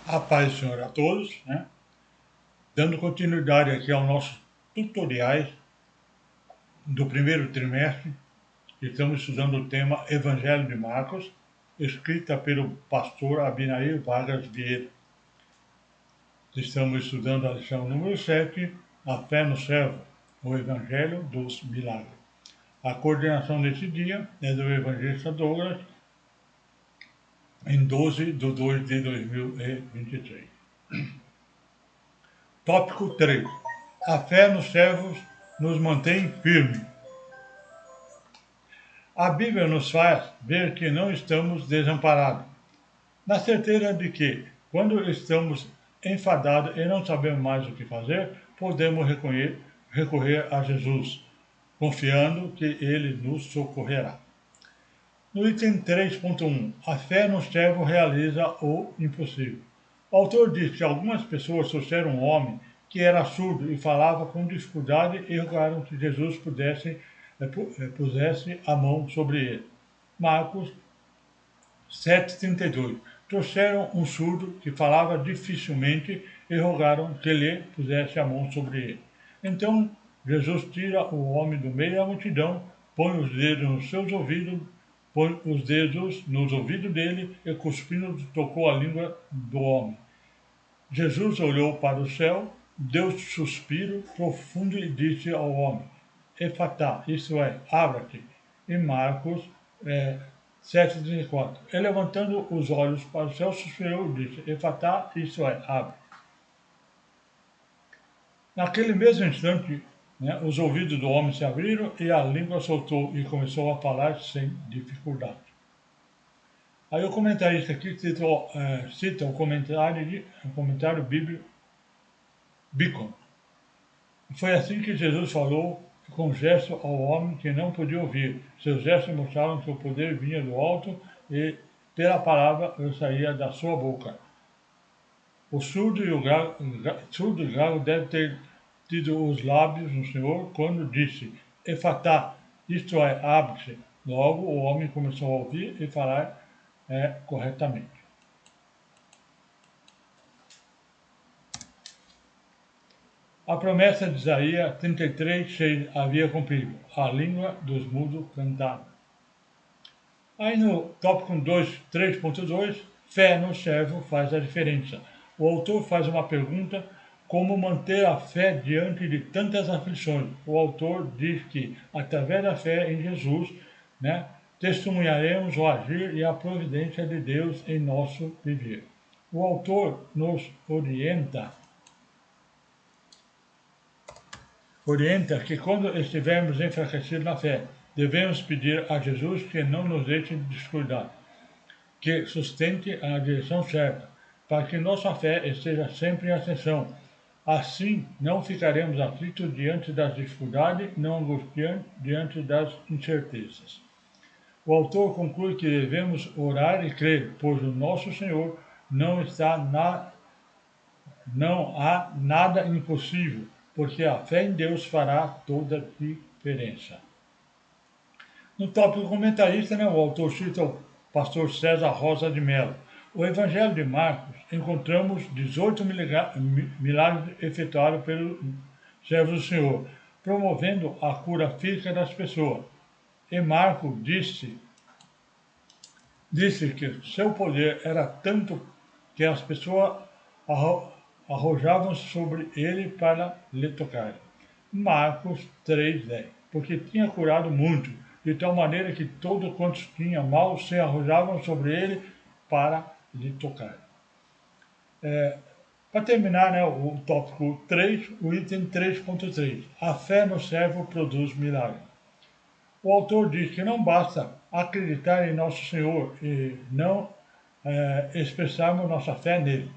A paz do Senhor a todos, né? Dando continuidade aqui aos nossos tutoriais do primeiro trimestre, estamos estudando o tema Evangelho de Marcos, escrita pelo pastor Abinair Vargas Vieira. Estamos estudando a lição número 7, a fé no servo, o Evangelho dos Milagres. A coordenação desse dia é do evangelista Douglas, em 12 de 2 de 2023. Tópico 3. A fé nos servos nos mantém firmes. A Bíblia nos faz ver que não estamos desamparados, na certeza de que, quando estamos enfadados e não sabemos mais o que fazer, podemos recorrer a Jesus, confiando que Ele nos socorrerá. No item 3.1, a fé no servo realiza o impossível. O autor diz que algumas pessoas trouxeram um homem que era surdo e falava com dificuldade e rogaram que Jesus pusesse a mão sobre ele. Marcos 7,32. Trouxeram um surdo que falava dificilmente e rogaram que lhe pusesse a mão sobre ele. Então Jesus tira o homem do meio da multidão, põe os dedos nos seus ouvidos, põe os dedos nos ouvidos dele e, cuspindo, tocou a língua do homem. Jesus olhou para o céu, deu um suspiro profundo e disse ao homem: Efatá, isto é, abra-te. Em Marcos 7,34. E levantando os olhos para o céu, suspirou e disse: Efatá, isto é, abre. Naquele mesmo instante, os ouvidos do homem se abriram e a língua soltou e começou a falar sem dificuldade. Aí o comentarista aqui cita o comentário bíblico Bicon. Foi assim que Jesus falou com gesto ao homem que não podia ouvir. Seus gestos mostraram que o poder vinha do alto e pela palavra saía da sua boca. O surdo e gago deve ter tido os lábios no Senhor quando disse Efatá, isto é, abre-se. Logo o homem começou a ouvir e falar corretamente. A promessa de Isaías 33:6 havia cumprido. A língua dos mudos cantava. Aí no tópico 3.2, fé no servo faz a diferença. O autor faz uma pergunta: como manter a fé diante de tantas aflições? O autor diz que, através da fé em Jesus, testemunharemos o agir e a providência de Deus em nosso viver. O autor nos orienta que quando estivermos enfraquecidos na fé, devemos pedir a Jesus que não nos deixe descuidar, que sustente a direção certa, para que nossa fé esteja sempre em ascensão. Assim, não ficaremos aflitos diante das dificuldades, não angustiando diante das incertezas. O autor conclui que devemos orar e crer, pois o nosso Senhor não há nada impossível, porque a fé em Deus fará toda a diferença. No tópico comentarista, o autor cita o pastor César Rosa de Mello. O Evangelho de Marcos encontramos 18 milagres efetuados pelos servos do Senhor, promovendo a cura física das pessoas. E Marcos disse que seu poder era tanto que as pessoas arrojavam sobre ele para lhe tocar. Marcos 3:10. Porque tinha curado muito, de tal maneira que todos quantos tinham mal se arrojavam sobre ele para lhe tocar. Para terminar, o tópico 3, o item 3.3. A fé no servo produz milagre. O autor diz que não basta acreditar em nosso Senhor e não expressarmos nossa fé nele.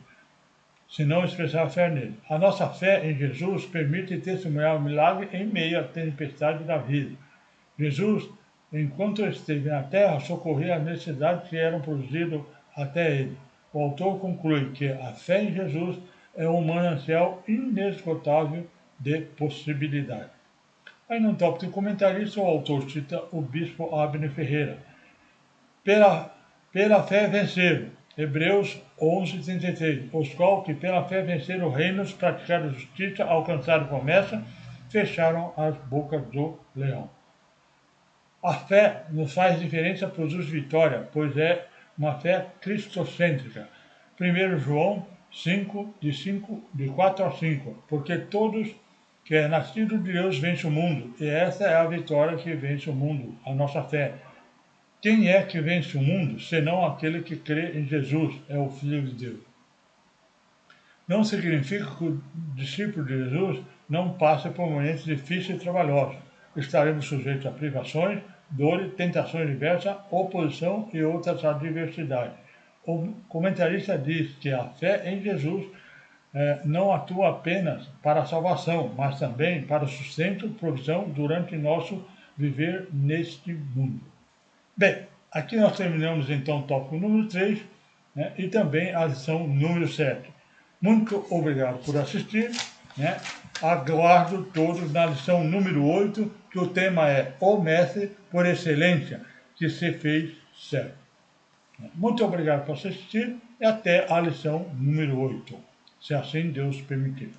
Se não expressar a fé nele. A nossa fé em Jesus permite testemunhar o milagre em meio à tempestade da vida. Jesus, enquanto esteve na terra, socorria as necessidades que eram produzidas até ele. O autor conclui que a fé em Jesus é um manancial inesgotável de possibilidades. Aí no tópico comentarista, o autor cita o bispo Abner Ferreira. Pela fé venceram. Hebreus 11:33, os qual que pela fé venceram reinos, praticaram justiça, alcançaram promessa, fecharam as bocas do leão. A fé nos faz diferença, produz vitória, pois é uma fé cristocêntrica. 1 João 5, de 4 a 5, porque todos que é nascido de Deus vence o mundo, e essa é a vitória que vence o mundo, a nossa fé. Quem é que vence o mundo, senão aquele que crê em Jesus, é o Filho de Deus? Não significa que o discípulo de Jesus não passe por momentos difíceis e trabalhosos. Estaremos sujeitos a privações, dores, tentações diversas, oposição e outras adversidades. O comentarista diz que a fé em Jesus não atua apenas para a salvação, mas também para o sustento e provisão durante nosso viver neste mundo. Bem, aqui nós terminamos então o tópico número 3, né, e também a lição número 7. Muito obrigado por assistir, né? Aguardo todos na lição número 8, que o tema é o mestre por excelência, que se fez certo. Muito obrigado por assistir e até a lição número 8, se assim Deus permitir.